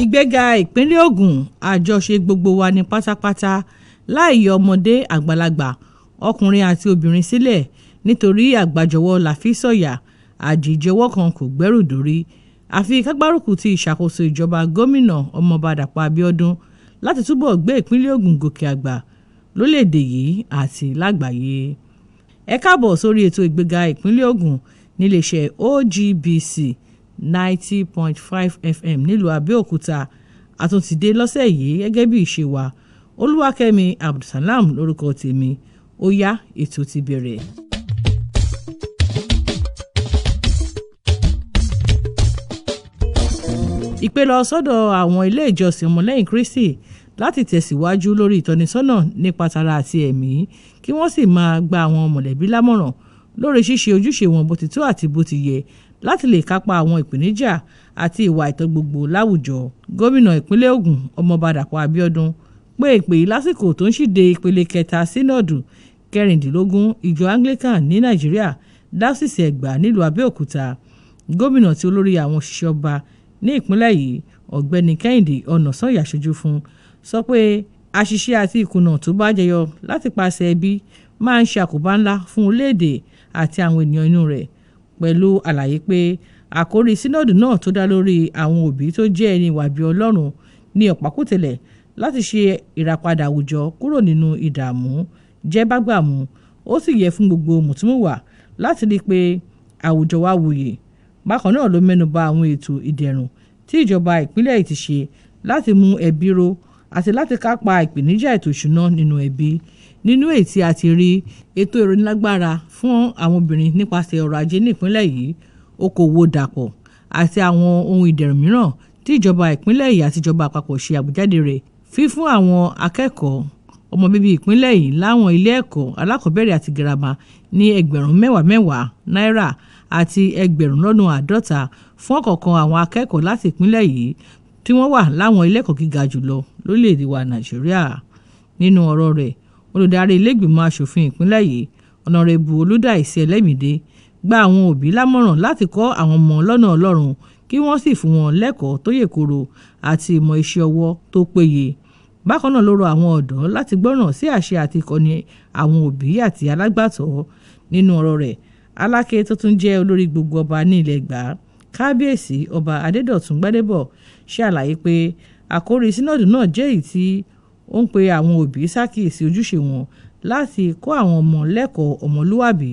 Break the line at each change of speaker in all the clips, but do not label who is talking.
Igbega Ipinle Ogun àjọṣe gbogbo wa ní pátápátá láì yọ ọmọdé àgbàlagbà ọkùnrin àti obìnrin sílẹ̀ nítorí àgbájọwọ́ la fi sọ̀yà àjíjọwọ́ kan kò gbẹ́rù dórí àfi kágbárùkù ti ìṣàkóso ìjọba gómìnà ọmọọba Dàpọ̀ Abíọ́dún láti túbọ̀ gbé ìpínlẹ̀ Ògùn gòkè àgbà lórílẹ̀‐èdè yìí àti lágbàáyé. Ẹ káàbọ̀ sórí ètò Ìgbéga Ìpínlẹ̀ Ògùn níléeṣẹ́ OGBC 90.5 FM nílùú Abẹ́òkúta àtúntìdé lọ́sẹ̀ yìí gẹ́gẹ́ bí ìṣe wa. Oluwakemi Abdul-Salam lórúkọ tèmi. Ó yá, ètò ti bẹ̀rẹ̀. Ìpè lọ sọ́dọ̀ àwọn ilé ìjọsìn ọmọlẹ́yìn Kristi láti tẹ̀síwájú lórí ìtọ́nisọ́nà nípa tara àti ẹ̀mí kí wọ́n sì máa gba àwọn mọ̀lẹ́bí lámọ̀ràn lórí ṣíṣe ojúṣe wọn bó ti tó àti bó ti yẹ láti lè kápá àwọn ìpèníjà àti ìwà àìtọ́ gbogbo láwùjọ. Gómìnà ìpínlẹ̀ Ògùn ọmọọba Dàpọ̀ Abíọ́dún pé ìpè lásìkò tó ń ṣíde ìpele kẹta sínọ́ọ̀dù kẹrìndínlógún ìjọ Anglican ní Nàìjíríà dáṣìṣì Ẹ̀gbá nílùú Abẹ́òkúta. Gómìnà tí olórí àwọn òṣìṣẹ́ ọba ní ìpínlẹ̀ yìí ọ̀gbẹ́ni Kẹ́hìndé Ọ̀nàsànyà ṣojú fún sọ pé àṣìṣe àti ìkùnà tó bá jẹyọ láti pàṣẹ ẹbí máa ń ṣe àkóbá ńlá fún orílẹ̀-èdè àti àwọn ènìyàn inú rẹ̀, pẹ̀lú àlàyé pé àkórí sínọ́ọ̀dù náà tó dá lórí àwọn òbí tó jẹ́ ẹni ìwà bí Ọlọ́run ní ọ̀pákùtẹ̀lẹ̀ láti ṣe ìràpadà àwùjọ kúrò nínú ìdààmú jẹ́ bágbàmú. Ó sì yẹ fún gbogbo mùtúmùwà láti rí i pé àwùjọ wa wuyè. Bákan náà ló mẹ́nuba àwọn ètò ìdẹ̀rùn tí ìjọba ìpínlẹ̀ yìí ti ṣe láti mú ẹbí ró àti láti kápá ìpèníjà ètò ìṣúná nínú ẹbí. Nínú èyí tí a ti rí ètò ìrónilágbára fún àwọn obìnrin nípasẹ̀ ọrọ̀ ajé ní ìpínlẹ̀ yìí, okòwò dàpọ̀ àti àwọn ohun ìdẹ̀rùn mìíràn tí ìjọba ìpínlẹ̀ yìí àti ìjọba àpapọ̀ ṣe àgbéjáde rẹ̀, fífún àwọn akẹ́kọ̀ọ́ ọmọ bíbí ìpínlẹ̀ yìí láwọn ilé ẹ̀kọ́ alákọ̀ọ́bẹ̀rẹ̀ àti girama ní ẹgbẹ̀rún mẹ́wàá náírà àti ẹgbẹ̀rún lọ́nà àádọ́ta fún ọ̀kọ̀ọ̀kan àwọn akẹ́kọ̀ọ́ láti ìpínlẹ̀ yìí tí wọ́n wà láwọn ilé ẹ̀kọ́ gíga jùlọ lórílẹ̀‐èdè wa Nàìjíríà. Nínú ọ̀rọ̀ rẹ̀, olùdarí ilé-ìgbìmọ̀ aṣòfin ìpínlẹ̀ yìí ọ̀nàrẹ́bù Olúdáìsí Ẹlẹ́mìdé gba àwọn òbí lámọ̀ràn láti kọ́ àwọn ọmọ lọ́nà Ọlọ́run kí wọ́n sì fún wọn lẹ́kọ̀ọ́ tó yè koro àti ìmọ̀ iṣẹ́ ọwọ́ tó péye. Bákan náà ló rọ àwọn ọ̀dọ́ láti gbọ́ràn sí àṣẹ àti ìkọ́ni àwọn òbí àti alágbàtọ́. Nínú ọ̀rọ̀ rẹ̀, Aláké tó tún jẹ́ olórí gbogbo ọba ní ilẹ̀ Ẹ̀gbá, Kábíyèsí Ọba Adédọ̀tun Gbádébọ̀ ṣàlàyé pé àkórí sínọ́ọ̀dù náà jẹ́ èyí tí ó ń pe àwọn òbí ṣàkíyèsí ojúṣe wọn láti kọ́ àwọn ọmọ lẹ́kọ̀ọ́ ọmọlúwàbí.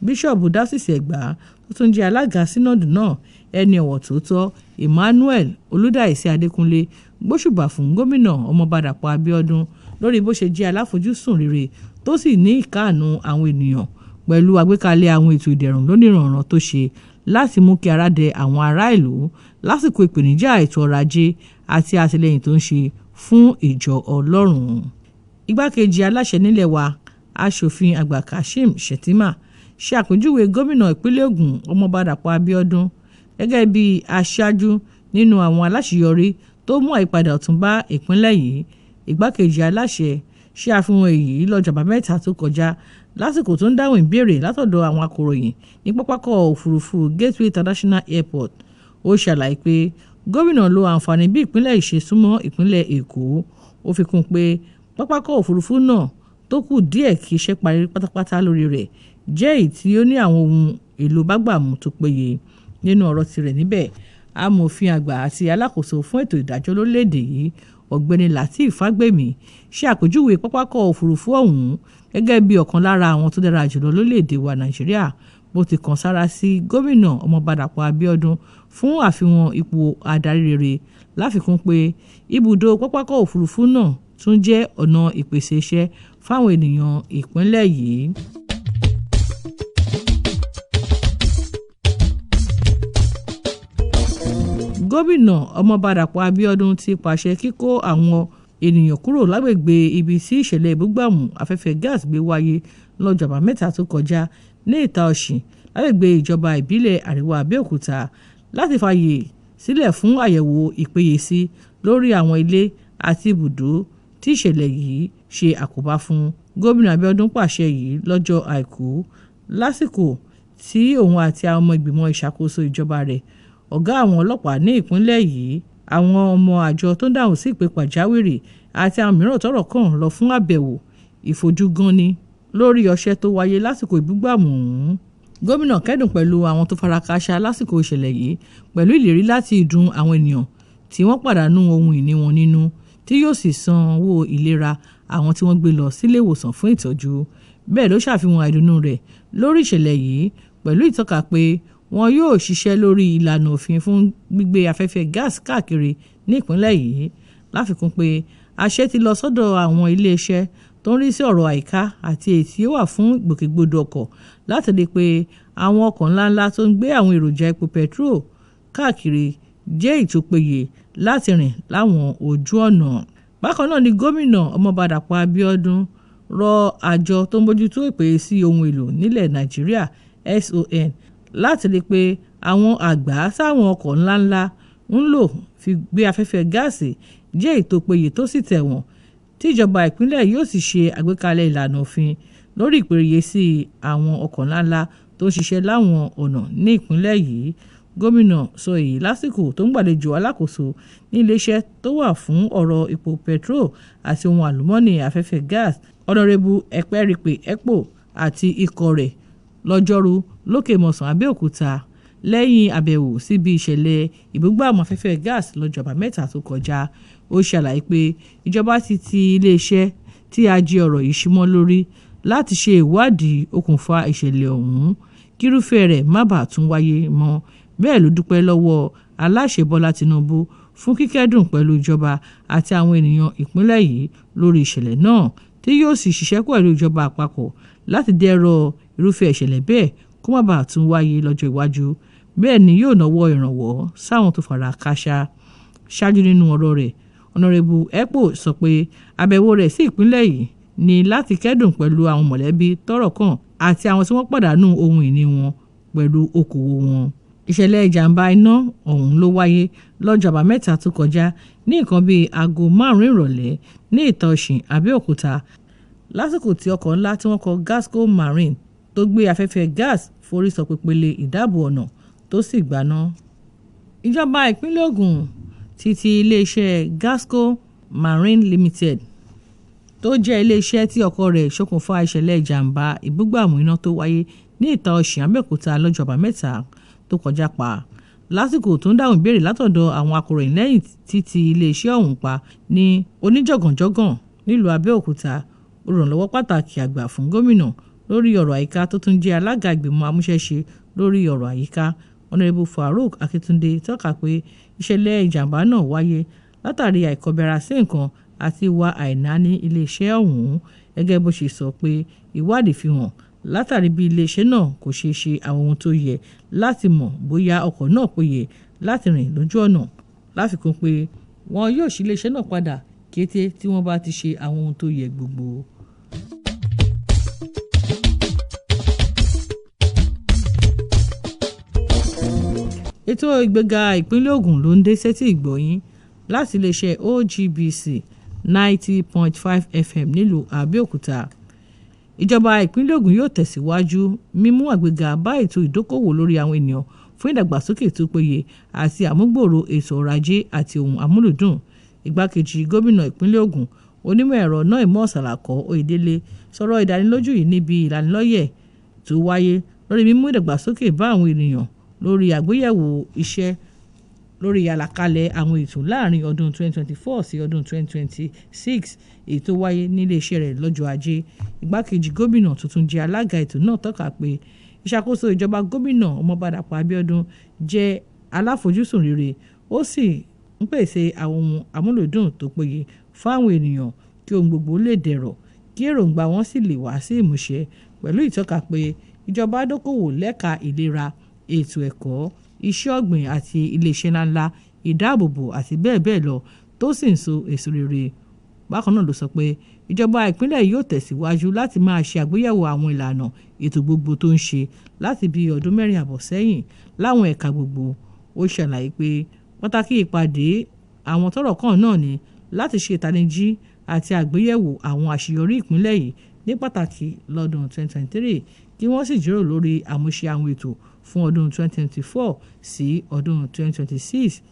Bíṣọ̀bù dáṣìṣì Ẹ̀gbá tó tún jẹ́ alága sínọ́ọ̀dù náà, ẹni ọ̀wọ̀ tòótọ́ Emmanuel Olúdáìsí Adékúnlé gbóṣùbà fún gómìnà ọmọọba Dàpọ̀ Abíọ́dún lórí bó ṣe jẹ́ aláfojúsùn rere tó sì ní ìkáàánú àwọn ènìyàn, pẹ̀lú àgbékalẹ̀ àwọn ètò ìdẹ̀rùn lóníranran tó ṣe láti mú kí ara dẹ àwọn ará ìlú lásìkò ìpèníjà ètò ọrọ̀ ajé àti àtìlẹ́yìn tó ń ṣe fún ìjọ Ọlọ́run. Igbákejì aláṣẹ nílẹ̀ wa, aṣòfin àgbà Kashim Shettima ṣe àpèjúwe gómìnà ìpínlẹ̀ Ògùn ọmọọba Dàpọ̀ Abíọ́dún gẹ́gẹ́ bí aṣáájú nínú àwọn aláṣeyọrí tó mú àyípadà ọ̀tun bá ìpínlẹ̀ yìí. Igbákejì aláṣẹ ṣe àfihàn èyí lọ́jọ́ Àbámẹ́ta tó kọjá lásìkò tó ń dáhùn ìbéèrè látọ̀dọ̀ àwọn akọ̀ròyìn ní pápákọ̀ òfurufú Gateway International Airport. Ó ṣàlàyé pé gómìnà lo àǹfààní bí ìpínlẹ̀ yìí ṣe súnmọ́ ìpínlẹ̀ Èkó. Ó fi kún pé pápákọ̀ òfurufú náà tó kù díẹ̀ kí iṣẹ́ parí pátápátá lórí rẹ̀ jẹ́ èyí tí ó ní àwọn ohun èlò bágbàmú tó péye. Nínú ọ̀rọ̀ tirẹ̀ níbẹ̀, amòfin àgbà àti alákòóso fún ètò ìdájọ́ lórílẹ̀‐èdè yìí ọ̀gbẹ́ni Lateef Fagbemi ṣe àpèjúwe pápákọ̀ òfurufú ọ̀hún gẹ́gẹ́ bí ọ̀kan lára àwọn tó dára jùlọ lórílẹ̀‐èdè wa Nàìjíríà, bó ti kàn sára sí gómìnà ọmọọba Dàpọ̀ Abíọ́dún fún àfihàn ipò adarí rere, láfikún pé ibùdó pápákọ̀ òfurufú náà tún jẹ́ ọ̀nà ìpèsè iṣẹ́ fáwọn ènìyàn ìpínlẹ̀ yìí. Gómìnà ọmọọba Dàpọ̀ Abíọ́dún ti pàṣẹ kíkó àwọn ènìyàn kúrò lágbègbè ibi tí ìṣẹ̀lẹ̀ ìbúgbàmù afẹ́fẹ́ gáàsì gbé wáyé lọ́jọ́ Àbámẹ́ta tó kọjá ní ìta Ọ̀ṣìn lágbègbè ìjọba ìbílẹ̀ Àríwá Abẹ́òkúta láti fààyè sílẹ̀ fún àyẹ̀wò ìpéyèsí lórí àwọn ilé àti ibùdó tí ìṣẹ̀lẹ̀ yìí ṣe àkóbá fún. Gómìnà Abíọ́dún pàṣẹ yìí lọ́jọ́ Àìkú lásìkò tí òun àti àwọn ọmọ ìgbìmọ̀ ìṣàkóso ìjọba rẹ̀ ọ̀gá àwọn ọlọ́pàá ní ìpínlẹ̀ yìí àwọn ọmọ àjọ tó ń dáhùn sí ìpè pàjáwìrì àti àwọn mìíràn tọ́rọ̀ kàn lọ fún àbẹ̀wò ìfojúganni lórí ọṣẹ́ tó wáyé lásìkò ìbúgbàmù ọ̀hún. Gómìnà kẹ́dùn pẹ̀lú àwọn tó fara kááṣá lásìkò ìṣẹ̀lẹ̀ yìí pẹ̀lú ìlérí láti dùn àwọn ènìyàn tí wọ́n pàdánù ohun ìní wọn nínú, tí yóò sì san owó ìlera àwọn tí wọ́n gbé lọ sílé ìwòsàn fún ìtọ́jú. Bẹ́ẹ̀ ló ṣàfihàn àìdùnnú rẹ̀ lórí ìṣẹ̀lẹ̀ yìí pẹ̀lú ìtọ́ka pé wọn yóò ṣiṣẹ́ lórí ìlànà òfin fún gbígbé afẹ́fẹ́ gáàsì káàkiri ní ìpínlẹ̀ yìí. Láfikún pé àṣẹ ti lọ sọ́dọ̀ àwọn iléeṣẹ́ tó ń rí sí ọ̀rọ̀ àyíká àti èyí tí ó wà fún ìgbòkègbodò ọkọ̀ láti rí pé àwọn ọkọ̀ ńláńlá tó ń gbé àwọn èròjà epo pẹtiró káàkiri jẹ́ ìtòpéye láti rìn láwọn ojú ọ̀nà. Bákan náà ni gómìnà Ọmọọba Dàpọ̀ Abíọ́dún rọ àjọ tó ń bójútó ìpèsè sí ohun èlò nílẹ̀ Nàìjíríà SON láti rí pé àwọn àgbá sáwọn ọkọ̀ ńláńlá ń lò fi gbé afẹ́fẹ́ gáàsì jẹ́ ìtòpéye tó sì tẹ̀wọ̀n, tí ìjọba ìpínlẹ̀ yóò sì ṣe àgbékalẹ̀ ìlànà òfin lórí ìpèrèyè sí àwọn ọkọ̀ ńláńlá tó ń ṣiṣẹ́ láwọn ọ̀nà ní ìpínlẹ̀ yìí. Gómìnà sọ èyí lásìkò tó ń gbàlejò alákòóso ní iléeṣẹ́ tó wà fún ọ̀rọ̀ epo pẹtiró àti ohun àlùmọ́ọ́nì afẹ́fẹ́ gáàsì Ọ̀nàrẹ́bù Ẹ̀pẹ́rìpẹ̀ Ẹ̀pọ̀ àti ikọ̀ rẹ̀ lọ́jọ́rú lókè mọ̀sán Abẹ́òkúta lẹ́yìn àbẹ̀wò síbi ìṣẹ̀lẹ̀ ìbúgbàmù afẹ́fẹ́ gáàsì lọ́jọ́ Àbámẹ́ta tó kọjá. Ó ṣàlàyé pé ìjọba ti iléeṣẹ́ tí a jí ọ̀rọ̀ yìí símọ́ lórí láti ṣe ìwádìí okùnfà ìṣẹ̀lẹ̀ ọ̀hún kírúfẹ́ rẹ̀ má bàa tún wáyé mọ́. Bẹ́ẹ̀ ló dúpẹ́ lọ́wọ́ aláṣẹ Bọ́lá Tinubu fún kíkẹ́dùn pẹ̀lú ìjọba àti àwọn ènìyàn ìpínlẹ̀ yìí lórí ìṣẹ̀lẹ̀ náà, tí yóò sì ṣiṣẹ́ pẹ̀lú ìjọba àpapọ̀ láti dẹ́rọ̀ irúfẹ́ ìṣẹ̀lẹ̀ bẹ́ẹ̀ kó má bàa tún wáyé lọ́jọ́ iwájú. Bẹ́ẹ̀ ni yóò nawọ́ ìrànwọ́ sáwọn tó fara kááṣá. Ṣáájú nínú ọ̀rọ̀ rẹ̀, Ọ̀nàrẹ́bù Ẹ̀pọ̀ sọ pé àbẹ̀wò rẹ̀ sí ìpínlẹ̀ yìí ni láti kẹ́dùn pẹ̀lú àwọn mọ̀lẹ́bí tọ́rọ̀ kàn àti àwọn tí wọ́n pàdánù ohun ìní wọn pẹ̀lú okòwò wọn. Ìṣẹ̀lẹ̀ ìjàmbá iná ọ̀hún ló wáyé lọ́jọ́ Àbámẹ́ta tó kọjá ní nǹkan bíi aago 5 ìrọ̀lẹ́ ní Ìta-Òṣìn, Abẹ́òkúta, lásìkò tí ọkọ̀ ńlá tí wọ́n kọ Gasco Marine tó gbé afẹ́fẹ́ gáàsì forí sọ pèpele ìdáàbò ọ̀nà tó sì gbaná. Ìjọba ìpínlẹ̀ Ògùn ti iléeṣẹ́ Gasco Marine Limited tó jẹ́ iléeṣẹ́ tí ọkọ̀ rẹ̀ ṣokùnfà ìṣẹ̀lẹ̀ ìjàmbá ìbúgbàmù iná tó wáyé ní Ìta-Òṣìn, Abẹ́òkúta lọ́jọ́ Àbámẹ́ta tó kọjá pa. Lásìkò tó ń dáhùn ìbéèrè látọ̀dọ̀ àwọn akọ̀ròyìn lẹ́yìn tí iléeṣẹ́ ọ̀hún pa ní oníjọ̀gànjọ̀gàn nílùú Abẹ́òkúta, olùrànlọ́wọ́ pàtàkì àgbà fún gómìnà lórí ọ̀rọ̀ àyíká tó tún jẹ́ alága ìgbìmọ̀ amúṣẹ́ṣe lórí ọ̀rọ̀ àyíká Ọ̀nàrẹ́bù Farouk Akíntúndé tọ́ka pé ìṣẹ̀lẹ̀ ìjàmbá náà wáyé látàrí àìkọbẹ̀ra sí nǹkan àti ìwà àìnáání iléeṣẹ́ ọ̀hún. Gẹ́gẹ́ bó ṣe sọ pé ìwádìí fi hàn látàrí bí iléeṣẹ́ náà kò ṣe ṣe àwọn ohun tó yẹ láti mọ̀ bóyá ọkọ̀ náà péye láti rìn lójú ọ̀nà. Láfikún pé wọn yóò ṣí iléeṣẹ́ náà padà kété tí wọ́n bá ti ṣe àwọn ohun tó yẹ gbogbo. Ètò Ìgbega Ìpínlẹ̀ Ògùn ló ń dé sétí ìgbọ̀yín láti iléeṣẹ́ OGBC 90.5 FM nílùú Abẹ́òkúta. Ìjọba ìpínlẹ̀ Ògùn yóò tẹ̀síwájú mímú àgbéga bá ètò ìdókòwò lórí àwọn ènìyàn fún ìdàgbàsókè tó péye àti àmúgbòòrò ètò ọrọ̀ ajé àti ohun amúlùdùn. Igbákejì gómìnà ìpínlẹ̀ Ògùn onímọ̀ ẹ̀rọ Noimo Salako Oyèdélé sọ̀rọ̀ ìdánilójú yìí níbi ìlanilọ́yẹ̀ tó wáyé lórí mímú ìdàgbàsókè bá àwọn ènìyàn lórí àgbéyẹ̀wò iṣẹ́ lórí àlàkalẹ̀ àwọn ètò láàrin ọdún 2024 sí ọdún 2026 èyí tó wáyé nílé iṣẹ́ rẹ̀ lọ́jọ́ Ajé. Igbákejì gómìnà tuntun jẹ́ alága ètò náà tọ́ka pé ìṣàkóso ìjọba gómìnà Ọmọọba Dàpọ̀ Abíọ́dún jẹ́ aláfojúsùn rere, ó sì ń pèsè àwọn ohun amúlùdùn tó péye fáwọn ènìyàn kí ohun gbogbo lè dẹ̀rọ̀ kí èròǹgbà wọn sì lè wá sí ìmúṣẹ, pẹ̀lú ìtọ́ka pé ìjọba dókòwò lẹ́ka ìlera, ètò ẹ̀kọ́, iṣẹ́ ọ̀gbìn àti iléeṣẹ́ ńláńlá, ìdáàbòbò àti bẹ́ẹ̀ bẹ́ẹ̀ lọ tó sì ń so èso rere. Bákan náà ló sọ pé ìjọba ìpínlẹ̀ yóò tẹ̀síwájú láti máa ṣe àgbéyẹ̀wò àwọn ìlànà ètò gbogbo tó ń ṣe láti bí ọdún 4 àbọ̀ sẹ́yìn láwọn ẹ̀ka gbogbo. Ó ṣàlàyé pé pàtàkì ìpàdé àwọn tọ́rọ̀ kàn náà ni láti ṣe ìtanijí àti àgbéyẹ̀wò àwọn àṣeyọrí ìpínlẹ̀ yìí ní pàtàkì lọ́dún 2023 kí wọ́n sì jíròrò lórí àmúṣe àwọn ètò fún ọdún 2024 sí ọdún 2026.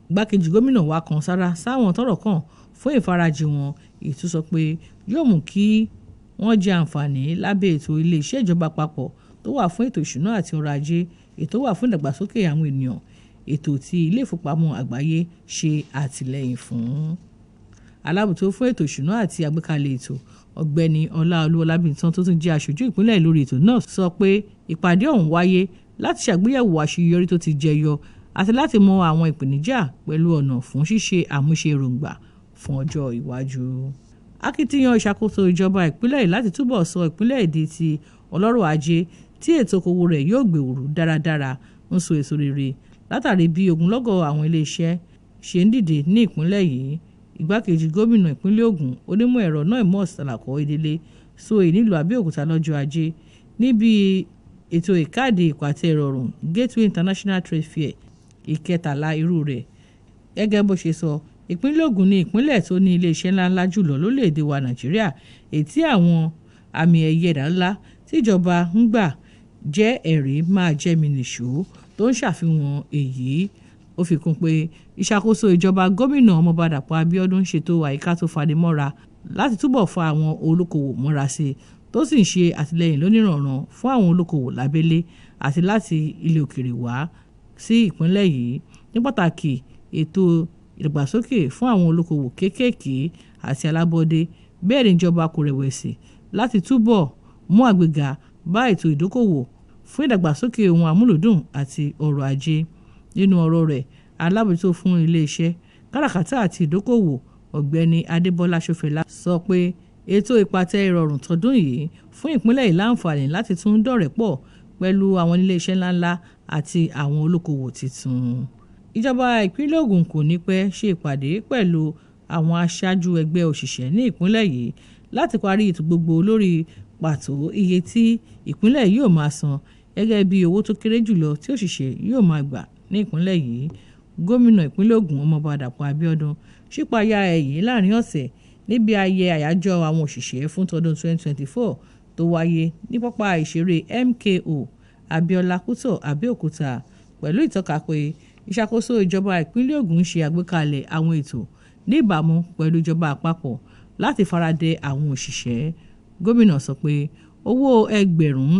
Igbákejì gómìnà wa kan sára sáwọn tọ́rọ̀ kàn fún ìfarajì wọn, èyí tó sọ pé yóò mú kí wọ́n jẹ àǹfààní lábẹ́ ètò ilé-iṣẹ́ ìjọba àpapọ̀ tó wà fún ètò ìṣúná àti ọrọ̀ ajé, ètò wà fún ìdàgbàsókè àwọn ènìyàn, ètò tí ilé ìfowópamọ́ àgbáyé ṣe àtìlẹ́yìn fún. Alábòójútó fún ètò ìṣúná àti àgbékalẹ̀ ètò ọ̀gbẹ́ni Ọláolúwọlábìntán tó tún jẹ́ aṣojú ìpínlẹ̀ lórí ètò náà sọ pé ìpàdé ọ̀hún wáyé láti ṣàgbéyẹ̀wò àṣeyọrí tó ti jẹyọ àti láti mọ àwọn ìpèníjà pẹ̀lú ọ̀nà fún ṣíṣe àmúṣe èròǹgbà fún ọjọ́ iwájú. Akitiyan ìṣàkóso ìjọba ìpínlẹ̀ láti túbọ̀ sọ ìpínlẹ̀ di ti ọlọ́rọ̀ ajé tí ètò okòwò rẹ̀ yóò gbèrú dáradára ń so èso rere látàrí bí ogunlọ́gọ̀ àwọn iléeṣẹ́ ṣe ń dìde ní ìpínlẹ̀ yìí. Igbákejì gómìnà ìpínlẹ̀ Ògùn onímọ̀ ẹ̀rọ náà ìmọ̀ Sàlàkọ́ Ìdílé so èyí nílùú Abẹ́òkúta lọ́jọ́ ajé níbi ètò ìkáàdì ìpàtẹ ìrọ̀rùn Gateway International Trade Fair ìkẹtàlá irú rẹ̀. Gẹ́gẹ́ bó ṣe sọ, ìpínlẹ̀ Ògùn ní ìpínlẹ̀ tó ní iléeṣẹ́ ńláńlá jùlọ lórílẹ̀‐èdè wa Nàìjíríà, èyí tí àwọn àmì ẹ̀yẹ ńlá tíjọba ń gbà jẹ́ ẹ̀rí máa jẹ́ mi nìṣó tó ń ṣàfihàn èyí. Ó fi kún pé ìṣàkóso ìjọba gómìnà ọmọọba Dàpọ̀ Abíọ́dún ṣètò àyíká tó fanimọ́ra láti túbọ̀ fa àwọn olókoòwò mọ́ra sí i tó sì ń ṣe àtìlẹ́yìn lóníranran fún àwọn olókoòwò lábẹ́lé àti láti ilẹ̀ òkèèrè wá sí ìpínlẹ̀ yìí, ní pàtàkì ètò ìdàgbàsókè fún àwọn olókoòwò kéékèèké àti alábọ́dé. Bẹ́ẹ̀ ni ìjọba kò rẹ̀wẹ̀sì láti túbọ̀ mú àgbéga bá ètò ìdókòwò fún ìdàgbàsókè ohun àmúlòdùn àti ọrọ̀ ajé. Nínú ọ̀rọ̀ rẹ̀, alábòójútó fún iléeṣẹ́ káràkátà àti ìdókòwò ọ̀gbẹ́ni Adébọ́lá Ṣófẹlá sọ pé ètò ìpàtẹ ìrọ̀rùn tọdún yìí fún ìpínlẹ̀ yìí láǹfààní láti tún dọ̀rẹ́ pọ̀ pẹ̀lú àwọn iléeṣẹ́ ńláńlá àti àwọn olókoòwò tuntun. Ìjọba ìpínlẹ̀ Ògùn kò ní pẹ́ ṣe ìpàdé pẹ̀lú àwọn aṣáájú ẹgbẹ́ òṣìṣẹ́ ní ìpínlẹ̀ yìí láti parí ètò gbogbo lórí pàtó iye tí ìpínlẹ̀ yóò máa san gẹ́gẹ́ bí owó tó kéré jùlọ tí òṣìṣẹ́ yóò máa gbà ní ìpínlẹ̀ yìí. Gómìnà ìpínlẹ̀ Ògùn ọmọọba Dàpọ̀ Abíọ́dún ṣípayá èyí láàrin ọ̀sẹ̀ níbi ayẹyẹ àyájọ́ àwọn òṣìṣẹ́ fún tọdún 2024 tó wáyé ní pápá ìṣeré MKO Abíọ́lá Kútọ̀ Abẹ́òkúta, pẹ̀lú ìtọ́ka pé ìṣàkóso ìjọba ìpínlẹ̀ Ògùn ṣe àgbékalẹ̀ àwọn ètò ní ìbámu pẹ̀lú ìjọba àpapọ̀ láti faradẹ àwọn òṣìṣẹ́. Gómìnà sọ pé owó ẹgbẹ̀rún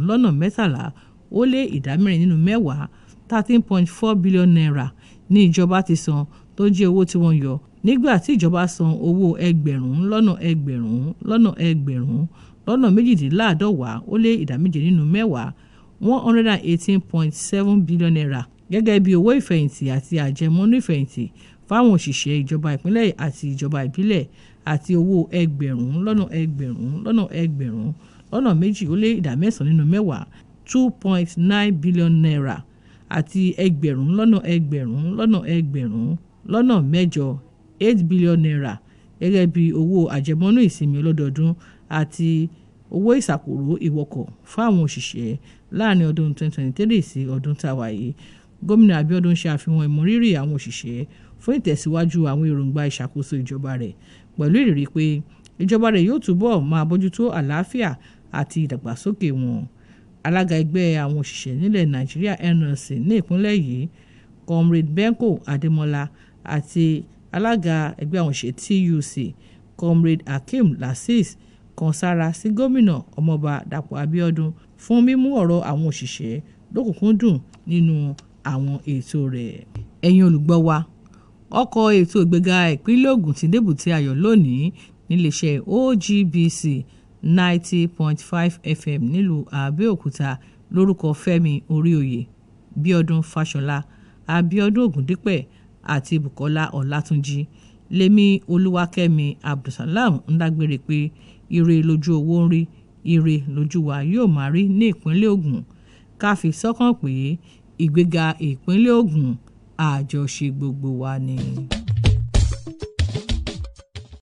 lọ́nà mẹ́tàlá ó lé ìdá mẹ́rin nínú mẹ́wàá 13.4 billion naira ní ìjọba ti san tó jẹ́ owó tí wọ́n yọ nígbà tí ìjọba san owó ẹgbẹ̀rún lọ́nà méjìdínláàdọ́wàá ó lé ìdá méje nínú mẹ́wàá 118.7 billion naira gẹ́gẹ́ bí owó ìfẹ̀yìntì àti àjẹmọ́nú ìfẹ̀yìntì fáwọn òṣìṣẹ́ ìjọba ìpínlẹ̀ àti ìjọba ìbílẹ̀ àti owó ẹgbẹ̀rún lọ́nà méjì ó lé ìdá mẹ́sàn-án nínú mẹ́wàá 2.9 billion naira àti ẹgbẹ̀rún lọ́nà mẹ́jọ 8 billion naira gẹ́gẹ́ bí owó àjẹmọ́nú ìsinmi ọlọ́dọọdún àti owó ìsàkóró ìwọkọ̀ fáwọn òṣìṣẹ́ láàrin ọdún 2023 sí ọdún táwa yìí. Gómìnà Abíọ́dún ṣe àfihàn ìmọrírì àwọn òṣìṣẹ́ fún ìtẹ̀síwájú àwọn èròǹgbà ìṣàkóso ìjọba rẹ̀ pẹ̀lú ìrírí pé ìjọba rẹ̀ yóò túbọ̀ máa bójútó àlàáfíà àti ìdàgbàsókè wọn. Alága ẹgbẹ́ àwọn òṣìṣẹ́ nílẹ̀ Nàìjíríà NLC ní ìpínlẹ̀ yìí Comrade Benko Adémọ́lá àti alága ẹgbẹ́ àwọn òṣìṣẹ́ TUC Comrade Hakeem Lassis kan sára sí gómìnà ọmọọba Dàpọ̀ Abíọ́dún fún mímú ọ̀rọ̀ àwọn òṣìṣẹ́ lókùnkúndùn nínú àwọn ètò rẹ̀. Ẹ̀yin olùgbọ́ wa, ọkọ̀ ètò Ìgbega ìpínlẹ̀ Ògùn ti débùté ayọ̀ lónìí níléeṣẹ́ OGBC 90.5 FM nílùú Abẹ́òkúta lórúkọ Fẹ́mi Oríoyè, Bíọ́dún Fáṣọlá, Abíọ́dún Ògúndípẹ̀ àti Bùkọ́lá Ọlátúnjí. Lèmi Olúwakẹ́mi Abdul-Salam ń dágbére pé ire lójú owó ń rí, ire lójú wa yóò máa rí ní ìpínlẹ̀ Ògùn. Ká fi sọ́kàn pé ìgbéga ìpínlẹ̀ Ògùn àjọṣe gbogbo wa ni.